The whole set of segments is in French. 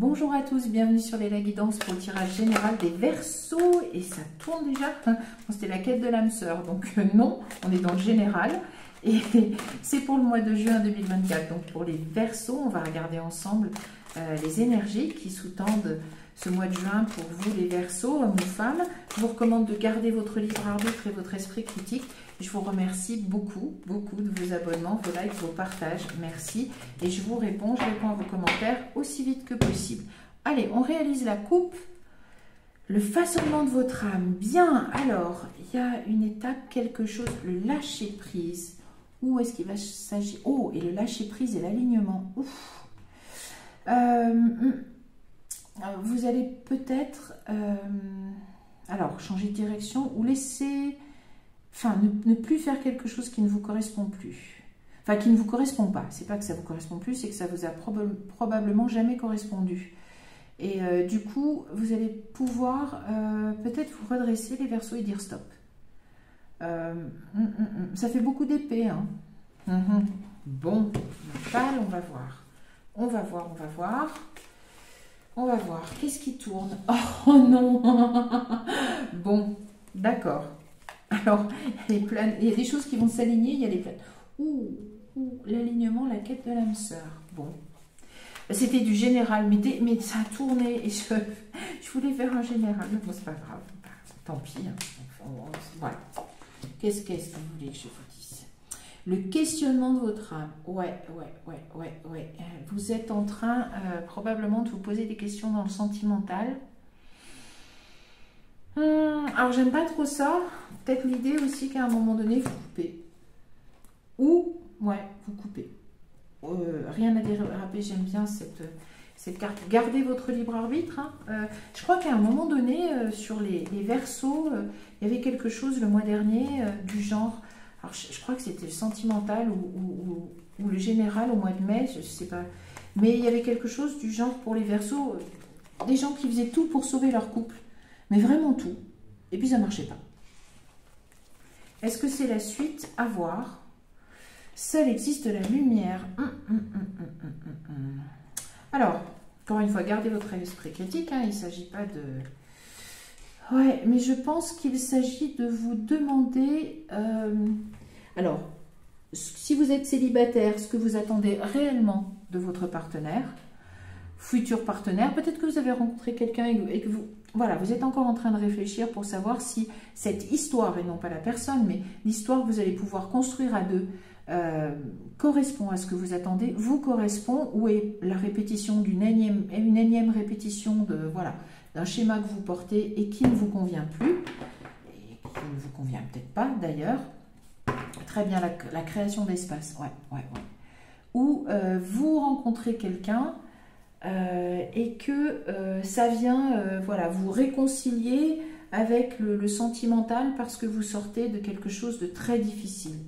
Bonjour à tous, bienvenue sur les guidances pour le tirage général des Verseaux. Et ça tourne déjà. Bon, c'était la quête de l'âme sœur, donc non, on est dans le général. Et c'est pour le mois de juin 2024. Donc pour les Verseaux, on va regarder ensemble les énergies qui sous-tendent ce mois de juin pour vous les Verseaux, hommes ou femmes. Je vous recommande de garder votre libre arbitre et votre esprit critique. Je vous remercie beaucoup de vos abonnements, vos likes, vos partages. Merci. Et je réponds à vos commentaires aussi vite que possible. Allez, on réalise la coupe. Le façonnement de votre âme. Bien, alors, il y a une étape, quelque chose, le lâcher prise. Où est-ce qu'il va s'agir? Oh, et le lâcher prise et l'alignement. Ouf. Vous allez peut-être alors changer de direction ou laisser, enfin ne plus faire quelque chose qui ne vous correspond plus, enfin qui ne vous correspond pas. C'est pas que ça vous correspond plus, c'est que ça vous a probablement jamais correspondu. Et du coup, vous allez pouvoir peut-être vous redresser les Verseaux et dire stop. Ça fait beaucoup d'épée, hein. Bon, on va voir. On va voir. On va voir. Qu'est-ce qui tourne? Oh non. Bon, d'accord. Alors, il y a des choses qui vont s'aligner. Il y a les planes. Ouh, l'alignement, la quête de l'âme sœur. Bon. C'était du général, mais ça a tourné. Et je voulais faire un général. Bon, c'est pas grave. Tant pis. Hein. Voilà. Qu'est-ce que vous voulez que je vous dise? Le questionnement de votre âme. Ouais. Vous êtes en train probablement de vous poser des questions dans le sentimental. Alors, j'aime pas trop ça. Peut-être l'idée aussi qu'à un moment donné, vous coupez. Ou, ouais, vous coupez. Rien à déraper, j'aime bien cette carte. Gardez votre libre arbitre. Hein. Je crois qu'à un moment donné, sur les Verseaux, il y avait quelque chose le mois dernier du genre... Alors, je crois que c'était le sentimental ou le général au mois de mai, je ne sais pas. Mais il y avait quelque chose du genre pour les Verseaux, des gens qui faisaient tout pour sauver leur couple. Mais vraiment tout. Et puis ça ne marchait pas. Est-ce que c'est la suite? À voir. Seul existe la lumière. Alors, encore une fois, gardez votre esprit critique. Hein, il ne s'agit pas de... Ouais, mais je pense qu'il s'agit de vous demander... alors, si vous êtes célibataire, ce que vous attendez réellement de votre partenaire, futur partenaire, peut-être que vous avez rencontré quelqu'un et que vous... Voilà, vous êtes encore en train de réfléchir pour savoir si cette histoire, et non pas la personne, mais l'histoire que vous allez pouvoir construire à deux, correspond à ce que vous attendez, vous correspond, ou est la répétition d'une énième répétition de... Voilà, d'un schéma que vous portez et qui ne vous convient plus, et qui ne vous convient peut-être pas d'ailleurs. Très bien, la création d'espace, ouais. Ou vous rencontrez quelqu'un et que ça vient, voilà, vous réconcilier avec le sentimental parce que vous sortez de quelque chose de très difficile.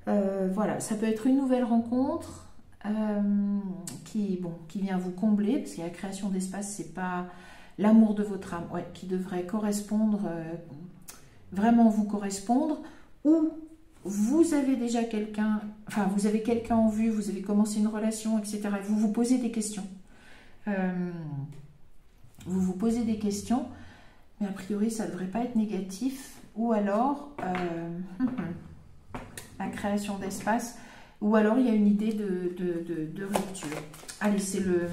Voilà, ça peut être une nouvelle rencontre qui vient vous combler, parce que la création d'espace, c'est pas... L'amour de votre âme, ouais, qui devrait correspondre, vraiment vous correspondre, ou vous avez déjà quelqu'un, enfin vous avez quelqu'un en vue, vous avez commencé une relation, etc. Et vous vous posez des questions. Vous vous posez des questions, mais a priori ça ne devrait pas être négatif, ou alors la création d'espace, ou alors il y a une idée de rupture. Allez, c'est le...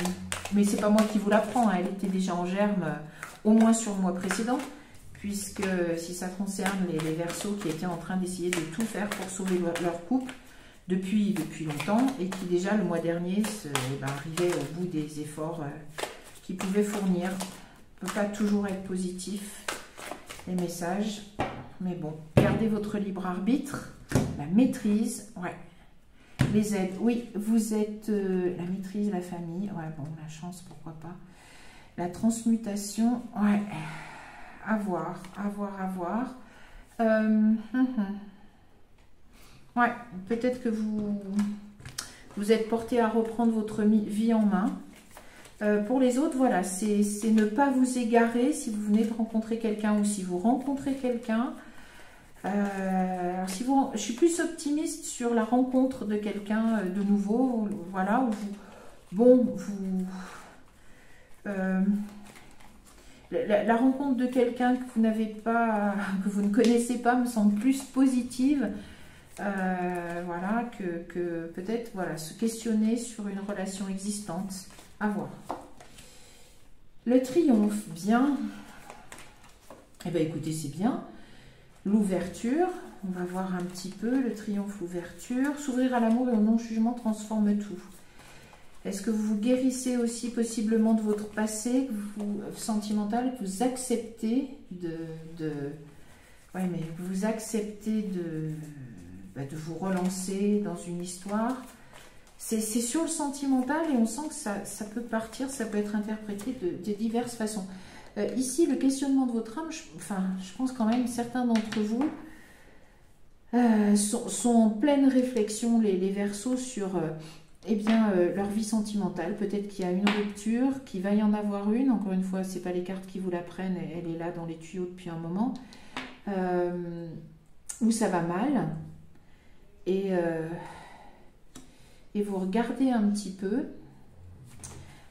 Mais c'est pas moi qui vous l'apprends, hein. Elle était déjà en germe au moins sur le mois précédent, puisque si ça concerne les Verseaux qui étaient en train d'essayer de tout faire pour sauver leur couple depuis longtemps, et qui déjà le mois dernier arrivaient au bout des efforts qu'ils pouvaient fournir. On ne peut pas toujours être positif, les messages, mais bon, gardez votre libre arbitre, la maîtrise, ouais. Les aides, oui, vous êtes la maîtrise, la famille, ouais, bon, la chance, pourquoi pas. La transmutation, ouais, à voir. Ouais, peut-être que vous êtes porté à reprendre votre vie en main. Pour les autres, voilà, c'est ne pas vous égarer si vous venez de rencontrer quelqu'un ou si vous rencontrez quelqu'un. Alors je suis plus optimiste sur la rencontre de quelqu'un de nouveau, voilà, où La rencontre de quelqu'un que vous n'avez pas, que vous ne connaissez pas, me semble plus positive. Voilà, que peut-être voilà, se questionner sur une relation existante. À voir. Le triomphe, bien. Eh bien, écoutez, c'est bien. L'ouverture, on va voir un petit peu. Le triomphe, l'ouverture. S'ouvrir à l'amour et au non-jugement transforme tout. Est-ce que vous vous guérissez aussi possiblement de votre passé sentimental, que vous acceptez ouais, mais vous acceptez de vous relancer dans une histoire? C'est sur le sentimental et on sent que ça peut partir, ça peut être interprété de diverses façons. Ici, le questionnement de votre âme, je pense quand même certains d'entre vous sont en pleine réflexion, les Verseaux, sur leur vie sentimentale. Peut-être qu'il y a une rupture, qu'il va y en avoir une. Encore une fois, ce n'est pas les cartes qui vous la prennent, elle est là dans les tuyaux depuis un moment. Où ça va mal. Et vous regardez un petit peu.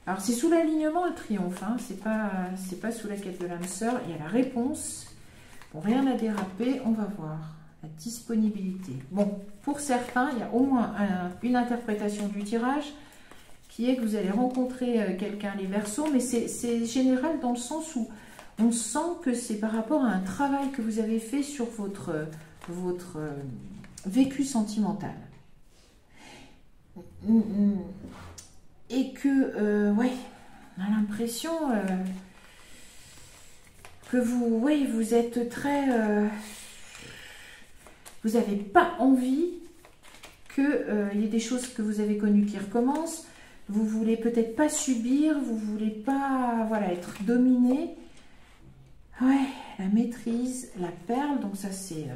Alors, c'est sous l'alignement le triomphe, hein, c'est pas sous la quête de l'âme sœur. Il y a la réponse. Bon, rien à déraper, on va voir. La disponibilité. Bon, pour certains, il y a au moins une interprétation du tirage qui est que vous allez rencontrer quelqu'un, les Verseaux, mais c'est général dans le sens où on sent que c'est par rapport à un travail que vous avez fait sur votre vécu sentimental. Et que, ouais, on a l'impression que vous êtes très... vous n'avez pas envie qu'il y ait des choses que vous avez connues qui recommencent. Vous ne voulez peut-être pas subir, vous ne voulez pas voilà, être dominé. Ouais, la maîtrise, la perle, donc ça c'est...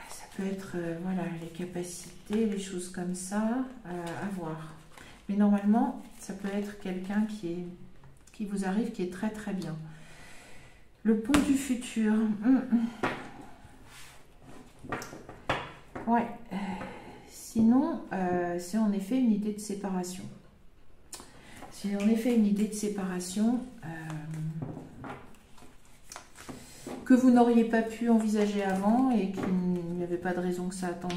ça peut être voilà, les capacités, les choses comme ça, à voir. Mais normalement, ça peut être quelqu'un qui vous arrive, qui est très très bien. Le pont du futur. Ouais. Sinon, c'est en effet une idée de séparation. C'est en effet une idée de séparation que vous n'auriez pas pu envisager avant et qu'il n'y avait pas de raison que ça attende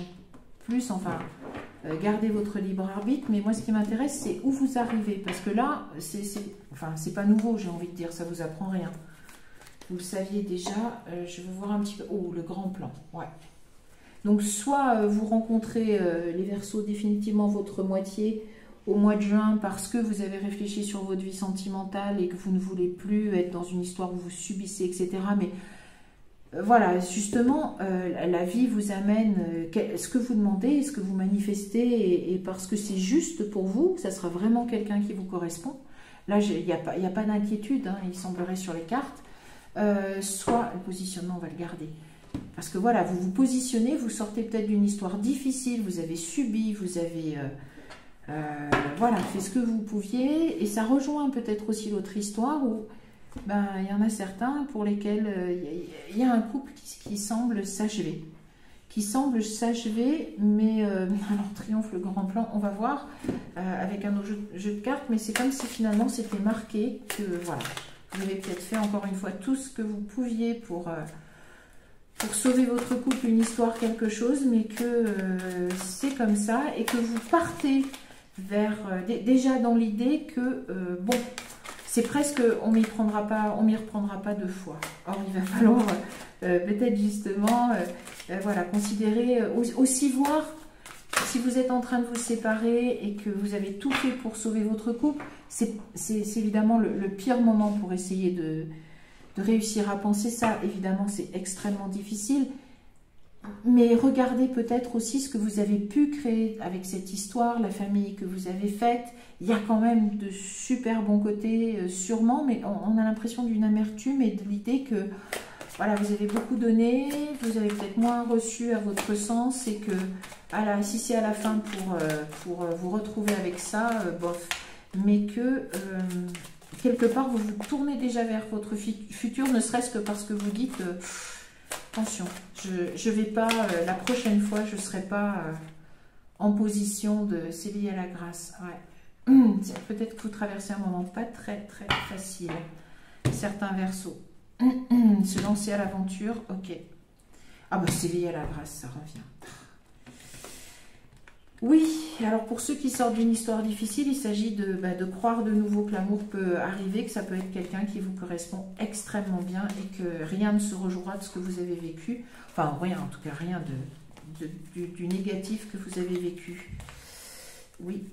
plus. Enfin, gardez votre libre arbitre. Mais moi, ce qui m'intéresse, c'est où vous arrivez. Parce que là, c'est pas nouveau, j'ai envie de dire. Ça vous apprend rien. Vous le saviez déjà. Je vais voir un petit peu. Oh, le grand plan. Ouais. Donc, soit vous rencontrez les Verseaux, définitivement votre moitié au mois de juin parce que vous avez réfléchi sur votre vie sentimentale et que vous ne voulez plus être dans une histoire où vous subissez, etc. Mais voilà, justement, la vie vous amène ce que vous demandez, ce que vous manifestez et parce que c'est juste pour vous, ça sera vraiment quelqu'un qui vous correspond. Là, il n'y a pas d'inquiétude, hein, il semblerait sur les cartes. Soit le positionnement, on va le garder. Parce que voilà, vous vous positionnez, vous sortez peut-être d'une histoire difficile, vous avez subi, vous avez voilà, fait ce que vous pouviez. Et ça rejoint peut-être aussi l'autre histoire où il y en a certains pour lesquels il y a un couple qui semble s'achever. Mais alors triomphe, le grand plan, on va voir avec un autre jeu de cartes, mais c'est comme si finalement c'était marqué que voilà, vous avez peut-être fait encore une fois tout ce que vous pouviez pour sauver votre couple, une histoire, quelque chose, mais que c'est comme ça et que vous partez vers déjà dans l'idée que bon, c'est presque on m'y reprendra pas deux fois. Or il va falloir peut-être justement voilà, considérer aussi voir si vous êtes en train de vous séparer et que vous avez tout fait pour sauver votre couple, c'est évidemment le pire moment pour essayer de réussir à penser ça. Évidemment, c'est extrêmement difficile. Mais regardez peut-être aussi ce que vous avez pu créer avec cette histoire, la famille que vous avez faite. Il y a quand même de super bons côtés, sûrement, mais on a l'impression d'une amertume et de l'idée que voilà, vous avez beaucoup donné, vous avez peut-être moins reçu à votre sens et que voilà, si c'est à la fin pour vous retrouver avec ça, bof. Mais que quelque part, vous vous tournez déjà vers votre futur, ne serait-ce que parce que vous dites attention, je vais pas, la prochaine fois, je ne serai pas en position de... C'est lié à la grâce. Ouais. Peut-être que vous traversez un moment pas très facile. Certains Verseaux. Se lancer à l'aventure, ok. Ah bah s'éveiller à la grâce, ça revient. Oui, alors pour ceux qui sortent d'une histoire difficile, il s'agit de croire de nouveau que l'amour peut arriver, que ça peut être quelqu'un qui vous correspond extrêmement bien et que rien ne se rejouera de ce que vous avez vécu. Enfin, rien, en tout cas, rien du négatif que vous avez vécu. Oui.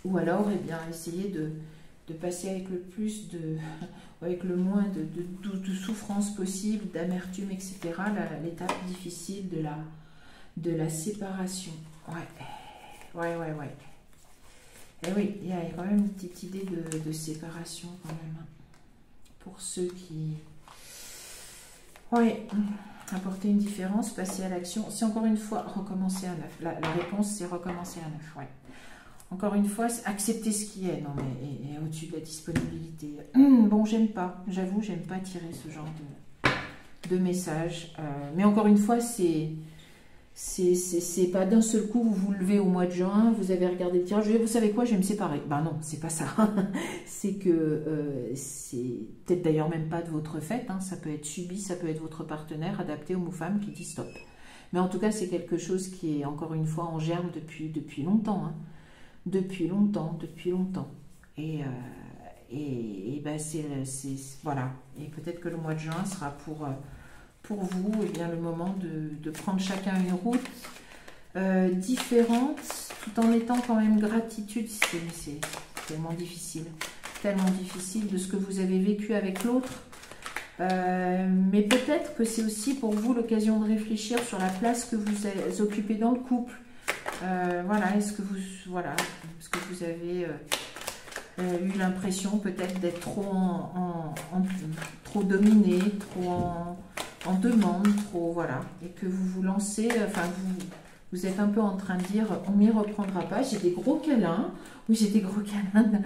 Ou alors, eh bien, essayez de passer avec le plus avec le moins de souffrance possible, d'amertume, etc. L'étape difficile de la séparation. Ouais. Et oui, il y a quand même une petite idée de séparation quand même. Pour ceux qui... Ouais, apporter une différence, passer à l'action. C'est encore une fois recommencer à neuf. La réponse, c'est recommencer à neuf, ouais. Encore une fois, accepter ce qui est, non mais et au-dessus de la disponibilité. Bon, j'aime pas, j'avoue, j'aime pas tirer ce genre de message. Mais encore une fois, c'est pas d'un seul coup, vous vous levez au mois de juin, vous avez regardé le tirage, vous savez quoi, je vais me séparer. Ben non, c'est pas ça. C'est que c'est peut-être d'ailleurs même pas de votre fait, hein, ça peut être subi, ça peut être votre partenaire adapté homme ou femme qui dit stop. Mais en tout cas, c'est quelque chose qui est encore une fois en germe depuis longtemps. Hein. Depuis longtemps. Et ben voilà. Et peut-être que le mois de juin sera pour vous, eh bien, le moment de prendre chacun une route différente, tout en étant quand même gratitude. C'est tellement difficile de ce que vous avez vécu avec l'autre. Mais peut-être que c'est aussi pour vous l'occasion de réfléchir sur la place que vous occupez dans le couple. Voilà, est-ce que vous avez eu l'impression peut-être d'être trop dominé, trop en demande, trop, voilà, et que vous vous lancez, enfin vous êtes un peu en train de dire on m'y reprendra pas, j'ai des gros câlins, oui j'ai des gros câlins,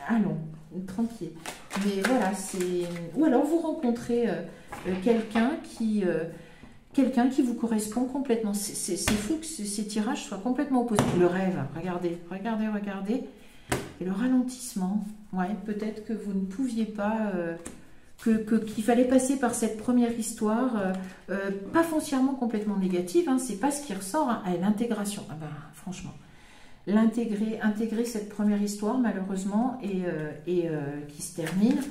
allons, tranquille. Mais voilà, c'est... Ou alors vous rencontrez quelqu'un qui vous correspond complètement. C'est fou que ces tirages soient complètement opposés. Le rêve, regardez. Et le ralentissement, ouais, peut-être que vous ne pouviez pas... qu'il fallait passer par cette première histoire, pas foncièrement complètement négative, hein, c'est pas ce qui ressort, hein, l'intégration. Ah ben, franchement, intégrer cette première histoire, malheureusement, et qui se termine,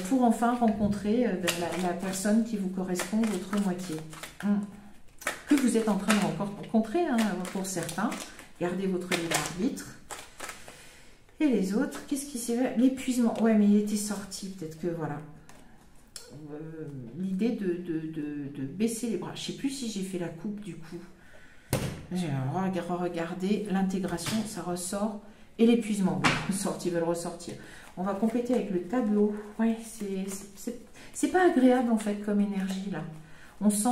pour enfin rencontrer la personne qui vous correspond, votre moitié. Que vous êtes en train de rencontrer, hein, pour certains. Gardez votre libre arbitre. Et les autres, qu'est-ce qui s'est fait? L'épuisement. Ouais, mais il était sorti, peut-être que, voilà. L'idée de baisser les bras. Je ne sais plus si j'ai fait la coupe, du coup. J'ai regardé l'intégration, ça ressort. Et l'épuisement, ils veulent ressortir. On va compléter avec le tableau. Ouais, c'est pas agréable en fait comme énergie là. On sent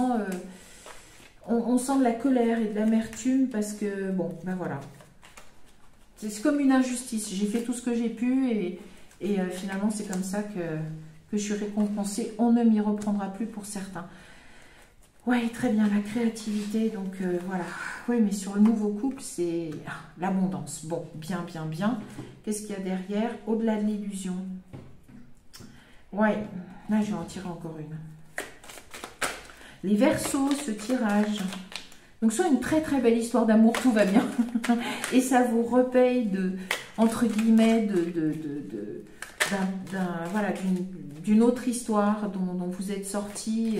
de la colère et de l'amertume parce que bon, ben voilà. C'est comme une injustice. J'ai fait tout ce que j'ai pu et finalement c'est comme ça que je suis récompensée. On ne m'y reprendra plus pour certains. Ouais, très bien, la créativité, donc voilà. Oui, mais sur le nouveau couple, c'est l'abondance. Bon, bien. Qu'est-ce qu'il y a derrière? Au-delà de l'illusion. Ouais, là, je vais en tirer encore une. Les Verseaux, ce tirage. Donc, soit une très belle histoire d'amour, tout va bien. Et ça vous repaye entre guillemets, d'une autre histoire dont vous êtes sorti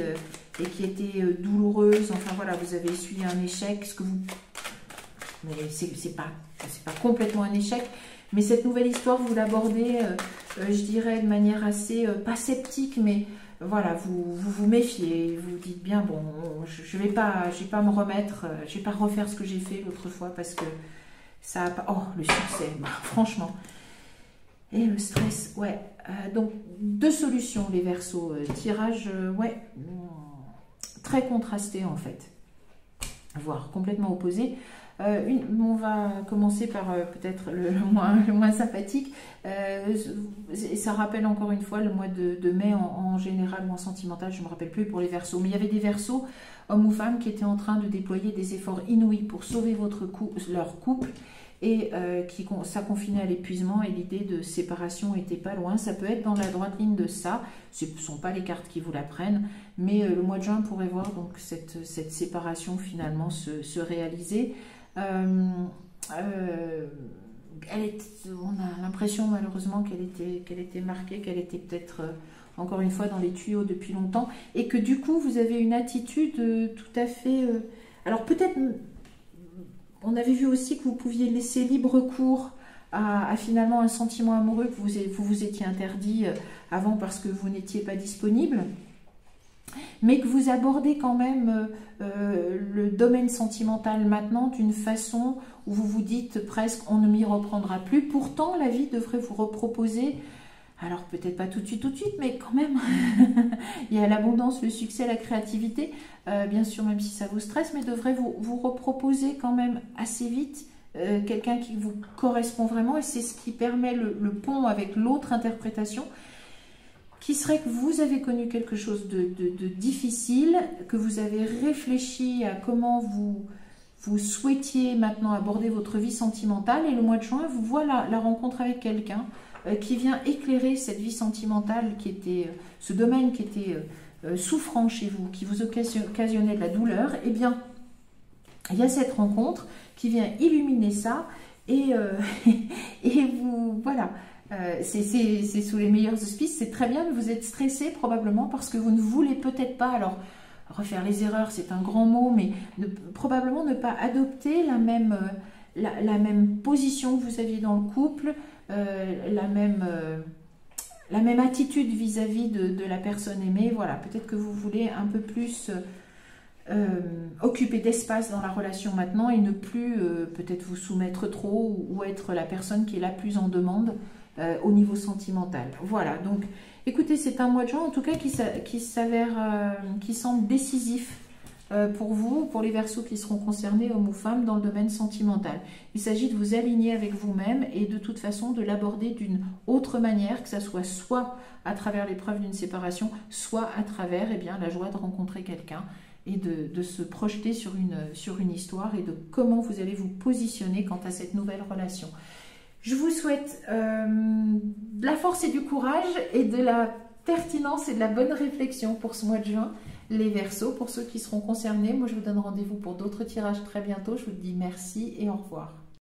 et qui était douloureuse. Enfin voilà, vous avez essuyé un échec. Mais c'est pas complètement un échec. Mais cette nouvelle histoire, vous l'abordez, je dirais, de manière assez, pas sceptique, mais voilà, vous méfiez. Vous dites bien, bon, je vais pas me remettre, je vais pas refaire ce que j'ai fait l'autre fois parce que ça a pas... Oh, le succès, bah, franchement. Et le stress, ouais. Donc, deux solutions, les Verseaux. Tirage, ouais, très contrasté en fait. Voire complètement opposé. On va commencer par peut-être le moins sympathique. Ça rappelle encore une fois le mois de mai en général ou en sentimental, je ne me rappelle plus pour les Verseaux. Mais il y avait des Verseaux, hommes ou femmes, qui étaient en train de déployer des efforts inouïs pour sauver leur couple. et ça confinait à l'épuisement et l'idée de séparation était pas loin. Ça peut être dans la droite ligne de ça. Ce ne sont pas les cartes qui vous la prennent, mais le mois de juin pourrait voir donc cette séparation finalement se réaliser. On a l'impression malheureusement qu'elle était marquée, qu'elle était peut-être encore une fois dans les tuyaux depuis longtemps, et que du coup vous avez une attitude tout à fait... alors peut-être... On avait vu aussi que vous pouviez laisser libre cours à finalement un sentiment amoureux que vous étiez interdit avant parce que vous n'étiez pas disponible, mais que vous abordez quand même le domaine sentimental maintenant d'une façon où vous vous dites presque on ne m'y reprendra plus. Pourtant, la vie devrait vous reproposer, alors peut-être pas tout de suite, mais quand même, il y a l'abondance, le succès, la créativité, bien sûr, même si ça vous stresse, mais devrait vous reproposer quand même assez vite quelqu'un qui vous correspond vraiment, et c'est ce qui permet le pont avec l'autre interprétation, qui serait que vous avez connu quelque chose de difficile, que vous avez réfléchi à comment vous souhaitiez maintenant aborder votre vie sentimentale, et le mois de juin, vous voit la rencontre avec quelqu'un qui vient éclairer cette vie sentimentale, qui était ce domaine qui était souffrant chez vous, qui vous occasionnait de la douleur. Eh bien, il y a cette rencontre qui vient illuminer ça, et vous, voilà, c'est sous les meilleurs auspices, c'est très bien, mais vous êtes stressé probablement parce que vous ne voulez peut-être pas, alors refaire les erreurs c'est un grand mot, mais probablement ne pas adopter la même position que vous aviez dans le couple, la même attitude vis-à-vis de la personne aimée. Voilà, peut-être que vous voulez un peu plus occuper d'espace dans la relation maintenant, et ne plus peut-être vous soumettre trop, ou être la personne qui est la plus en demande au niveau sentimental. Voilà, donc écoutez, c'est un mois de juin en tout cas qui s'avère, qui semble décisif pour vous, pour les Verseaux qui seront concernés, hommes ou femmes, dans le domaine sentimental. Il s'agit de vous aligner avec vous-même, et de toute façon de l'aborder d'une autre manière, que ça soit à travers l'épreuve d'une séparation, soit à travers la joie de rencontrer quelqu'un, et de se projeter sur une histoire, et de comment vous allez vous positionner quant à cette nouvelle relation. Je vous souhaite de la force et du courage, et de la pertinence et de la bonne réflexion pour ce mois de juin, les Verseaux. Pour ceux qui seront concernés, moi je vous donne rendez-vous pour d'autres tirages très bientôt. Je vous dis merci et au revoir.